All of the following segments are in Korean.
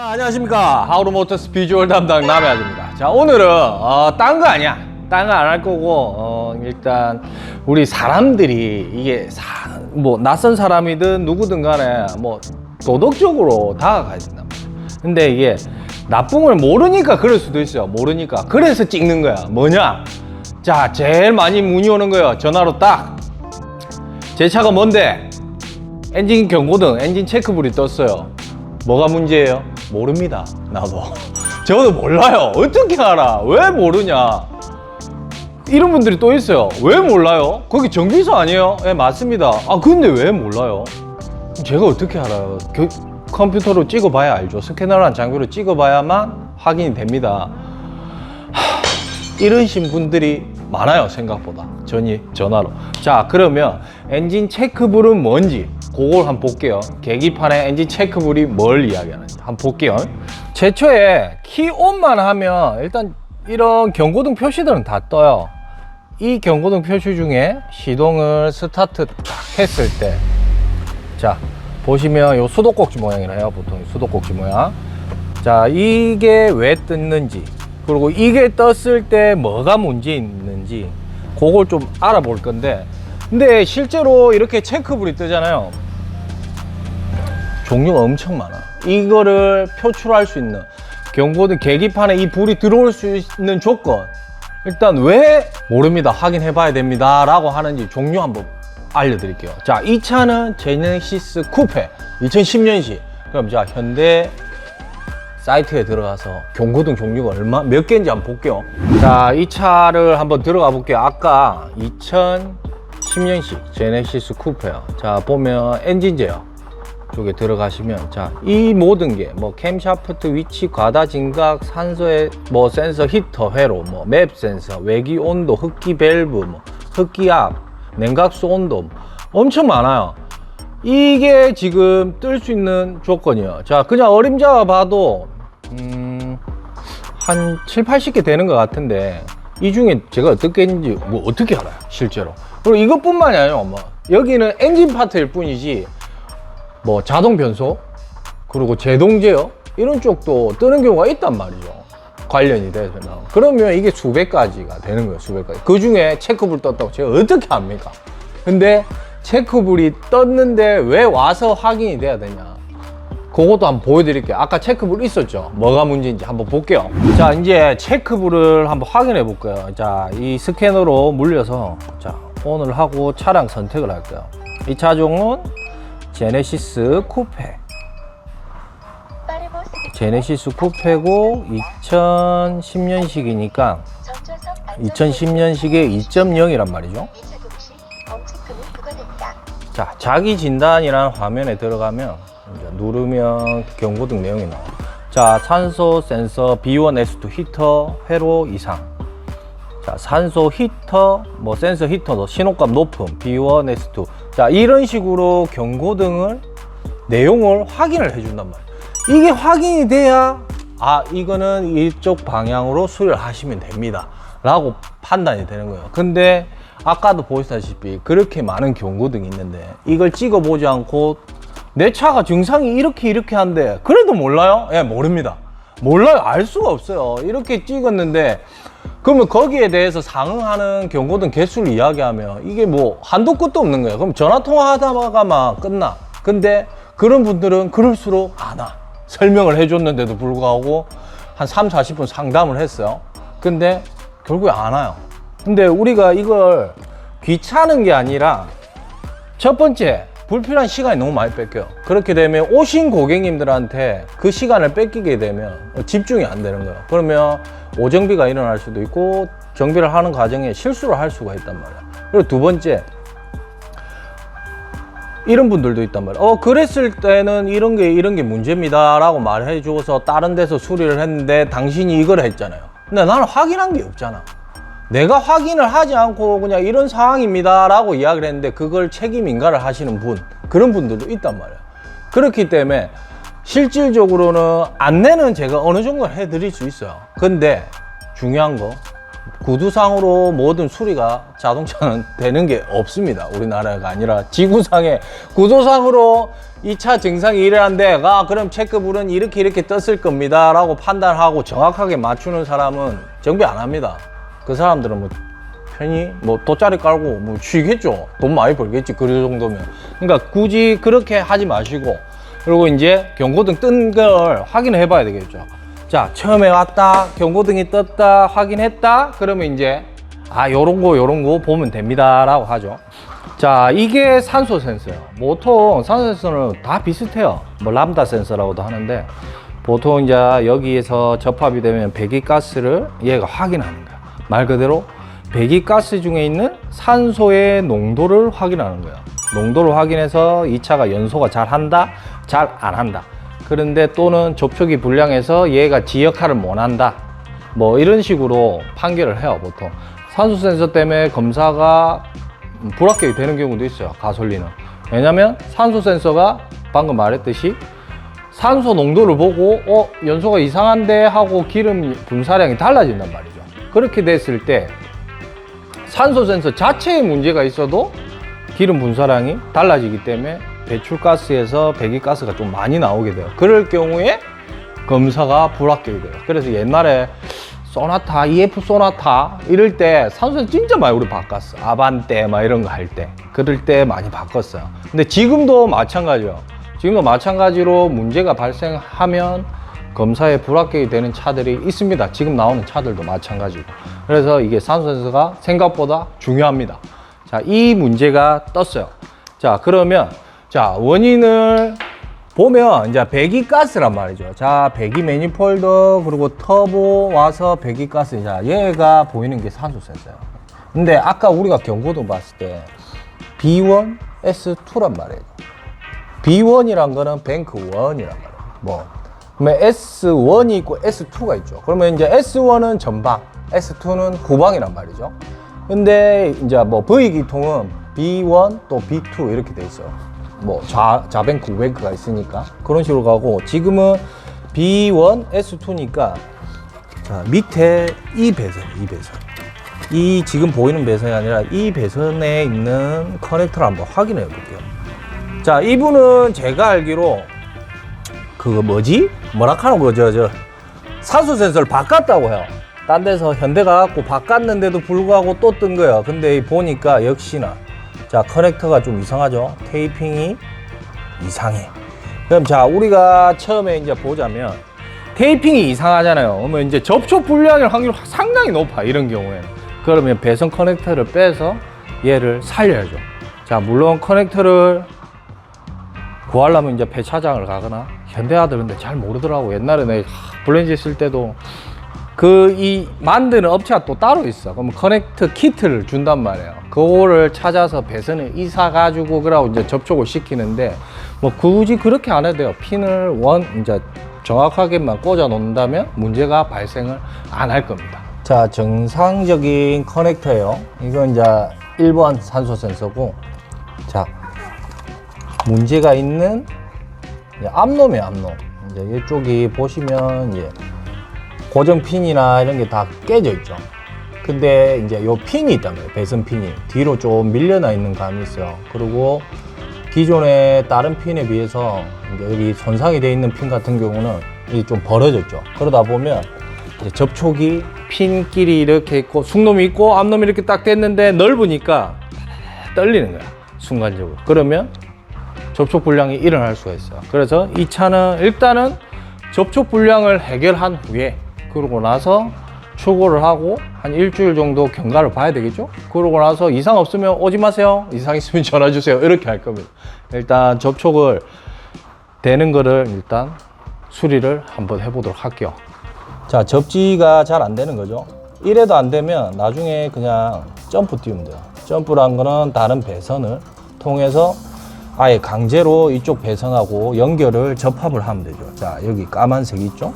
안녕하십니까. 하우르모터스 비주얼 담당 남해아입니다. 자, 오늘은 딴 거 아니야. 딴 거 안 할 거고 일단 우리 사람들이 이게 뭐 낯선 사람이든 누구든 간에 뭐 도덕적으로 다가가야 된단 말이야. 근데 이게 나쁜 걸 모르니까 그럴 수도 있어요. 모르니까. 그래서 찍는 거야. 뭐냐? 자, 제일 많이 문의 오는 거예요. 전화로 딱. 제 차가 뭔데? 엔진 경고등, 엔진 체크불이 떴어요. 뭐가 문제예요? 모릅니다. 나도. 저도 몰라요. 어떻게 알아? 왜 모르냐? 이런 분들이 또 있어요. 왜 몰라요? 거기 정비소 아니에요? 네, 맞습니다. 아, 근데 왜 몰라요? 제가 어떻게 알아요? 컴퓨터로 찍어봐야 알죠. 스캐너란 장비로 찍어봐야만 확인이 됩니다. 이러신 분들이 많아요. 생각보다. 전화로. 자, 그러면 엔진 체크불은 뭔지 그걸 한번 볼게요. 계기판에 엔진 체크불이 뭘 이야기하는지 한번 볼게요. 최초에 키온만 하면 일단 이런 경고등 표시들은 다 떠요. 이 경고등 표시 중에 시동을 스타트 딱 했을 때, 자 보시면 요 수도꼭지 모양이라요. 보통 수도꼭지 모양. 자, 이게 왜 떴는지, 그리고 이게 떴을 때 뭐가 문제 있는지 그걸 좀 알아볼 건데, 근데 실제로 이렇게 체크불이 뜨잖아요. 종류가 엄청 많아. 이거를 표출할 수 있는 경고등 계기판에 이 불이 들어올 수 있는 조건, 일단 왜 모릅니다. 확인해 봐야 됩니다 라고 하는지 종류 한번 알려드릴게요. 자, 이 차는 제네시스 쿠페 2010년식. 그럼 자, 현대 사이트에 들어가서 경고등 종류가 몇 개인지 한번 볼게요. 자, 이 차를 한번 들어가 볼게요. 아까 2010년식 제네시스 쿠페요. 자, 보면 엔진 제어 쪽에 들어가시면, 자, 이 모든 게 뭐 캠샤프트 위치, 과다 진각, 산소의 뭐 센서, 히터, 회로, 뭐 맵 센서, 외기 온도, 흡기 밸브, 뭐 흡기 압, 냉각수 온도, 엄청 많아요. 이게 지금 뜰 수 있는 조건이에요. 자, 그냥 어림잡아 봐도 한 7, 80개 되는 것 같은데, 이 중에 제가 어떻게 했는지 뭐 어떻게 알아요, 실제로. 그리고 이것뿐만이 아니에요. 뭐 여기는 엔진 파트일 뿐이지 뭐 자동 변속, 그리고 제동 제어 이런 쪽도 뜨는 경우가 있단 말이죠. 관련이 돼서. 그러면 이게 수백 가지가 되는 거예요. 수백 가지. 그 중에 체크불 떴다고 제가 어떻게 합니까? 근데 체크불이 떴는데 왜 와서 확인이 돼야 되냐, 그것도 한번 보여드릴게요. 아까 체크불 있었죠. 뭐가 문제인지 한번 볼게요. 자, 이제 체크불을 한번 확인해 볼게요. 자, 이 스캐너로 물려서 자, ON을 하고 차량 선택을 할게요. 이 차종은 제네시스 쿠페. 제네시스 쿠페고 2010년식이니까 2010년식의 2.0이란 말이죠. 자, 자기 진단이라는 화면에 들어가면 이제 누르면 경고등 내용이 나와요. 자, 산소 센서 B1, S2 히터 회로 이상. 자, 산소 히터, 뭐 센서 히터도 신호값 높음 B1, S2. 자, 이런 식으로 경고등을 내용을 확인을 해준단 말이에요. 이게 확인이 돼야 이거는 이쪽 방향으로 수리를 하시면 됩니다 라고 판단이 되는 거예요. 근데 아까도 보시다시피 그렇게 많은 경고등이 있는데 이걸 찍어보지 않고 내 차가 증상이 이렇게 한데 그래도 몰라요? 예, 모릅니다. 몰라요. 알 수가 없어요. 이렇게 찍었는데, 그러면 거기에 대해서 상응하는 경고등 개수를 이야기하면 이게 뭐 한도 끝도 없는 거예요. 그럼 전화통화 하다가만 끝나. 근데 그런 분들은 그럴수록 안 와. 설명을 해줬는데도 불구하고 한 3, 40분 상담을 했어요. 근데 결국에 안 와요. 근데 우리가 이걸 귀찮은 게 아니라, 첫 번째, 불필요한 시간이 너무 많이 뺏겨요. 그렇게 되면 오신 고객님들한테 그 시간을 뺏기게 되면 집중이 안 되는 거예요. 그러면 오정비가 일어날 수도 있고 정비를 하는 과정에 실수를 할 수가 있단 말이야. 그리고 두 번째, 이런 분들도 있단 말이야. 그랬을 때는 이런 게 문제입니다 라고 말해 주어서 다른 데서 수리를 했는데 당신이 이걸 했잖아요. 근데 나는 확인한 게 없잖아. 내가 확인을 하지 않고 그냥 이런 상황입니다 라고 이야기를 했는데 그걸 책임 인가를 하시는 그런 분들도 있단 말이에요. 그렇기 때문에 실질적으로는 안내는 제가 어느 정도 해드릴 수 있어요. 근데 중요한 거, 구두상으로 모든 수리가 자동차는 되는 게 없습니다. 우리나라가 아니라 지구상에 구조상으로 이 차 증상이 이래한데, 아, 그럼 체크불은 이렇게 떴을 겁니다. 라고 판단하고 정확하게 맞추는 사람은 정비 안 합니다. 그 사람들은 뭐 편히 뭐 돗자리 깔고 뭐 쉬겠죠. 돈 많이 벌겠지. 그 정도면. 그러니까 굳이 그렇게 하지 마시고, 그리고 이제 경고등 뜬 걸 확인을 해봐야 되겠죠. 자, 처음에 왔다, 경고등이 떴다, 확인했다, 그러면 이제 요런 거 보면 됩니다 라고 하죠. 자, 이게 산소 센서예요. 보통 산소 센서는 다 비슷해요. 뭐 람다 센서라고도 하는데, 보통 이제 여기에서 접합이 되면 배기가스를 얘가 확인하는 거야. 말 그대로 배기가스 중에 있는 산소의 농도를 확인하는 거예요. 농도를 확인해서 이 차가 연소가 잘 한다, 잘 안 한다. 그런데 또는 접촉이 불량해서 얘가 지 역할을 못 한다. 뭐 이런 식으로 판결을 해요, 보통. 산소 센서 때문에 검사가 불합격이 되는 경우도 있어요, 가솔린은. 왜냐면 산소 센서가 방금 말했듯이 산소 농도를 보고 연소가 이상한데 하고 기름 분사량이 달라진단 말이죠. 그렇게 됐을 때 산소 센서 자체에 문제가 있어도 기름 분사량이 달라지기 때문에 배출가스에서 배기가스가 좀 많이 나오게 돼요. 그럴 경우에 검사가 불합격이 돼요. 그래서 옛날에 소나타, EF 소나타 이럴 때 산소 센서 진짜 많이 우리 바꿨어. 아반떼 막 이런 거 할 때, 그럴 때 많이 바꿨어요. 근데 지금도 마찬가지요. 지금도 마찬가지로 문제가 발생하면 검사에 불합격이 되는 차들이 있습니다. 지금 나오는 차들도 마찬가지고. 그래서 이게 산소 센서가 생각보다 중요합니다. 자, 이 문제가 떴어요. 자, 그러면 자, 원인을 보면 이제 배기가스란 말이죠. 자, 배기 매니폴더 그리고 터보 와서 배기가스. 자, 얘가 보이는 게 산소 센서예요. 근데 아까 우리가 경고등 봤을 때 B1, S2란 말이에요. B1이란 거는 뱅크 1이란 말이에요. 뭐 그러면 S1이 있고 S2가 있죠. 그러면 이제 S1은 전방, S2는 후방이란 말이죠. 근데 이제 뭐 V기통은 B1 또 B2 이렇게 돼 있어요. 뭐 좌뱅크, 우뱅크가 있으니까 그런 식으로 가고, 지금은 B1, S2니까 자, 밑에 이 배선, 이 지금 보이는 배선이 아니라 이 배선에 있는 커넥터를 한번 확인해 볼게요. 자, 이분은 제가 알기로 그거 뭐라 카노 저 산소 센서를 바꿨다고 해요. 딴 데서 현대가 갖고 바꿨는데도 불구하고 또 뜬 거예요. 근데 보니까 역시나 자, 커넥터가 좀 이상하죠. 테이핑이 이상해. 그럼 자, 우리가 처음에 이제 보자면 테이핑이 이상하잖아요. 그러면 이제 접촉 불량일 확률이 상당히 높아, 이런 경우에는. 그러면 배선 커넥터를 빼서 얘를 살려야죠. 자, 물론 커넥터를 구하려면 이제 폐차장을 가거나, 현대아들 근데 잘 모르더라고. 옛날에 내가 블렌즈 쓸 때도 이 만드는 업체가 또 따로 있어. 그러면 커넥터 키트를 준단 말이에요. 그거를 찾아서 배선을 이사 가지고 그러고 이제 접촉을 시키는데, 뭐 굳이 그렇게 안 해도 돼요. 핀을 이제 정확하게만 꽂아 놓는다면 문제가 발생을 안 할 겁니다. 자, 정상적인 커넥터예요. 이건 이제 1번 산소 센서고, 자, 문제가 있는 암놈이에요, 암놈. 이제 이쪽이 보시면 이제 고정 핀이나 이런 게 다 깨져 있죠. 근데 이제 요 핀이 있단 말이에요. 배선 핀이 뒤로 좀 밀려나 있는 감이 있어요. 그리고 기존의 다른 핀에 비해서 이제 여기 손상이 되어 있는 핀 같은 경우는 이게 좀 벌어졌죠. 그러다 보면 이제 접촉이 핀끼리 이렇게 있고 숙놈이 있고 암놈이 이렇게 딱 됐는데 넓으니까 떨리는 거야, 순간적으로. 그러면 접촉 불량이 일어날 수가 있어요. 그래서 이 차는 일단은 접촉 불량을 해결한 후에, 그러고 나서 출고를 하고 한 일주일 정도 경과를 봐야 되겠죠. 그러고 나서 이상 없으면 오지 마세요, 이상 있으면 전화 주세요, 이렇게 할 겁니다. 일단 접촉을 되는 거를 일단 수리를 한번 해보도록 할게요. 자, 접지가 잘 안 되는 거죠. 이래도 안 되면 나중에 그냥 점프 띄우면 돼요. 점프란 거는 다른 배선을 통해서 아예 강제로 이쪽 배선하고 연결을 접합을 하면 되죠. 자, 여기 까만색 있죠?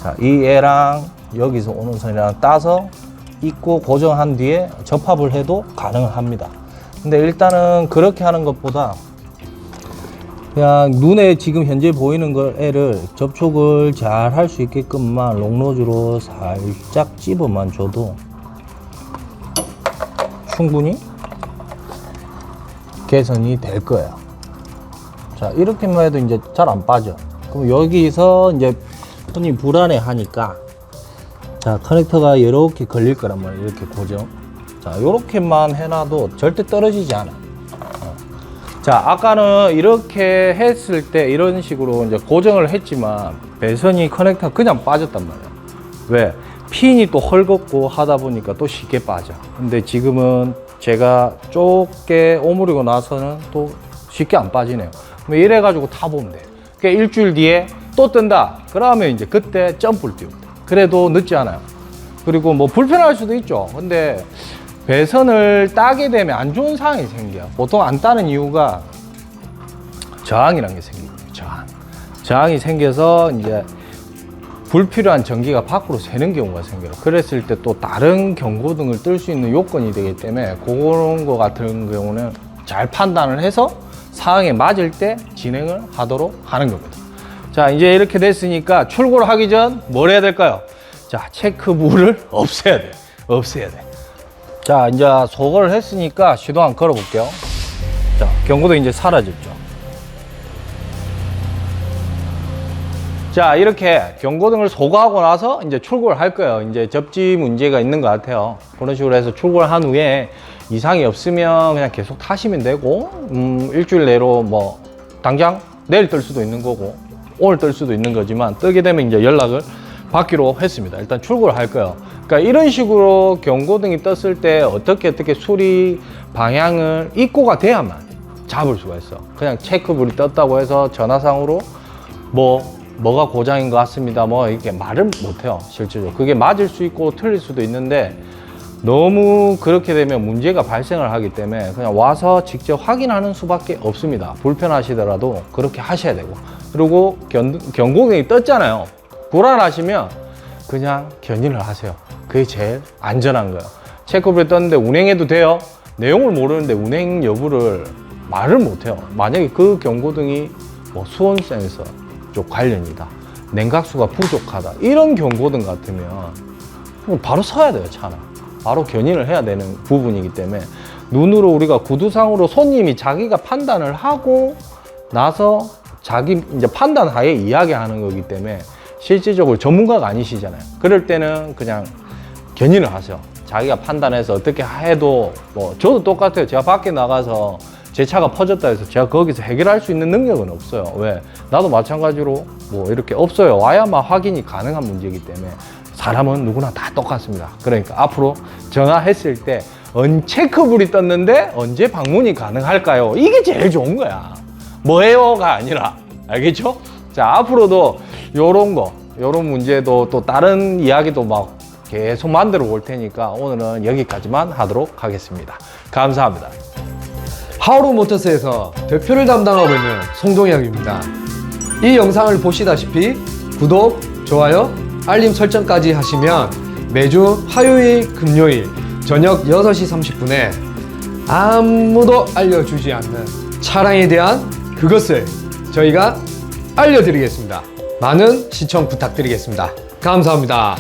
자, 이 애랑 여기서 오는 선이랑 따서 입고 고정한 뒤에 접합을 해도 가능합니다. 근데 일단은 그렇게 하는 것보다 그냥 눈에 지금 현재 보이는 걸 애를 접촉을 잘 할 수 있게끔만 롱노즈로 살짝 찝어만 줘도 충분히 개선이 될 거예요. 자, 자, 이렇게만 해도 이제 잘 안 빠져. 그럼 여기서 이제 손이 불안해 하니까, 자, 커넥터가 이렇게 걸릴 거란 말이에요. 이렇게 고정. 자, 이렇게만 해놔도 절대 떨어지지 않아. 자, 아까는 이렇게 했을 때 이런 식으로 이제 고정을 했지만 배선이 커넥터가 그냥 빠졌단 말이야. 왜? 핀이 또 헐겁고 하다 보니까 또 쉽게 빠져. 근데 지금은 제가 좁게 오므리고 나서는 또 쉽게 안 빠지네요. 이래가지고 타보면 돼. 그러니까 일주일 뒤에 또 뜬다. 그러면 이제 그때 점프를 띄우면 돼. 그래도 늦지 않아요. 그리고 뭐 불편할 수도 있죠. 근데 배선을 따게 되면 안 좋은 상황이 생겨요. 보통 안 따는 이유가 저항이라는 게 생기거든요. 저항이 생겨서 이제 불필요한 전기가 밖으로 새는 경우가 생겨요. 그랬을 때 또 다른 경고등을 뜰 수 있는 요건이 되기 때문에 그런 거 같은 경우는 잘 판단을 해서 상황에 맞을 때 진행을 하도록 하는 겁니다. 자, 이제 이렇게 됐으니까 출고를 하기 전 뭘 해야 될까요? 자, 체크부를 없애야 돼. 없애야 돼. 자, 이제 소거를 했으니까 시동 한번 걸어 볼게요. 자, 경고등 이제 사라졌죠. 자, 이렇게 경고등을 소거하고 나서 이제 출고를 할 거예요. 이제 접지 문제가 있는 것 같아요. 그런 식으로 해서 출고를 한 후에 이상이 없으면 그냥 계속 타시면 되고, 일주일 내로 뭐 당장 내일 뜰 수도 있는 거고 오늘 뜰 수도 있는 거지만, 뜨게 되면 이제 연락을 받기로 했습니다. 일단 출고를 할 거예요. 그러니까 이런 식으로 경고등이 떴을 때 어떻게 수리 방향을 입고가 돼야만 잡을 수가 있어. 그냥 체크불이 떴다고 해서 전화상으로 뭐가 고장인 것 같습니다, 뭐 이렇게 말을 못해요. 실제로 그게 맞을 수 있고 틀릴 수도 있는데, 너무 그렇게 되면 문제가 발생을 하기 때문에 그냥 와서 직접 확인하는 수밖에 없습니다. 불편하시더라도 그렇게 하셔야 되고, 그리고 경고등이 떴잖아요. 불안하시면 그냥 견인을 하세요. 그게 제일 안전한 거예요. 체크불이 떴는데 운행해도 돼요? 내용을 모르는데 운행 여부를 말을 못해요. 만약에 그 경고등이 뭐 수온 센서 쪽 관련이다, 냉각수가 부족하다, 이런 경고등 같으면 바로 서야 돼요. 차는 바로 견인을 해야 되는 부분이기 때문에, 눈으로 우리가 구두상으로 손님이 자기가 판단을 하고 나서 자기 이제 판단 하에 이야기하는 거기 때문에 실질적으로 전문가가 아니시잖아요. 그럴 때는 그냥 견인을 하세요. 자기가 판단해서 어떻게 해도, 뭐 저도 똑같아요. 제가 밖에 나가서 제 차가 퍼졌다 해서 제가 거기서 해결할 수 있는 능력은 없어요. 왜? 나도 마찬가지로 뭐 이렇게 없어요. 와야만 확인이 가능한 문제이기 때문에 사람은 누구나 다 똑같습니다. 그러니까 앞으로 전화했을 때 체크불이 떴는데 언제 방문이 가능할까요? 이게 제일 좋은 거야. 뭐예요가 아니라. 알겠죠? 자, 앞으로도 요런 문제도 또 다른 이야기도 막 계속 만들어 볼 테니까 오늘은 여기까지만 하도록 하겠습니다. 감사합니다. 하우루모터스에서 대표를 담당하고 있는 송동혁입니다. 이 영상을 보시다시피 구독, 좋아요, 알림 설정까지 하시면 매주 화요일, 금요일 저녁 6시 30분에 아무도 알려주지 않는 차량에 대한 그것을 저희가 알려드리겠습니다. 많은 시청 부탁드리겠습니다. 감사합니다.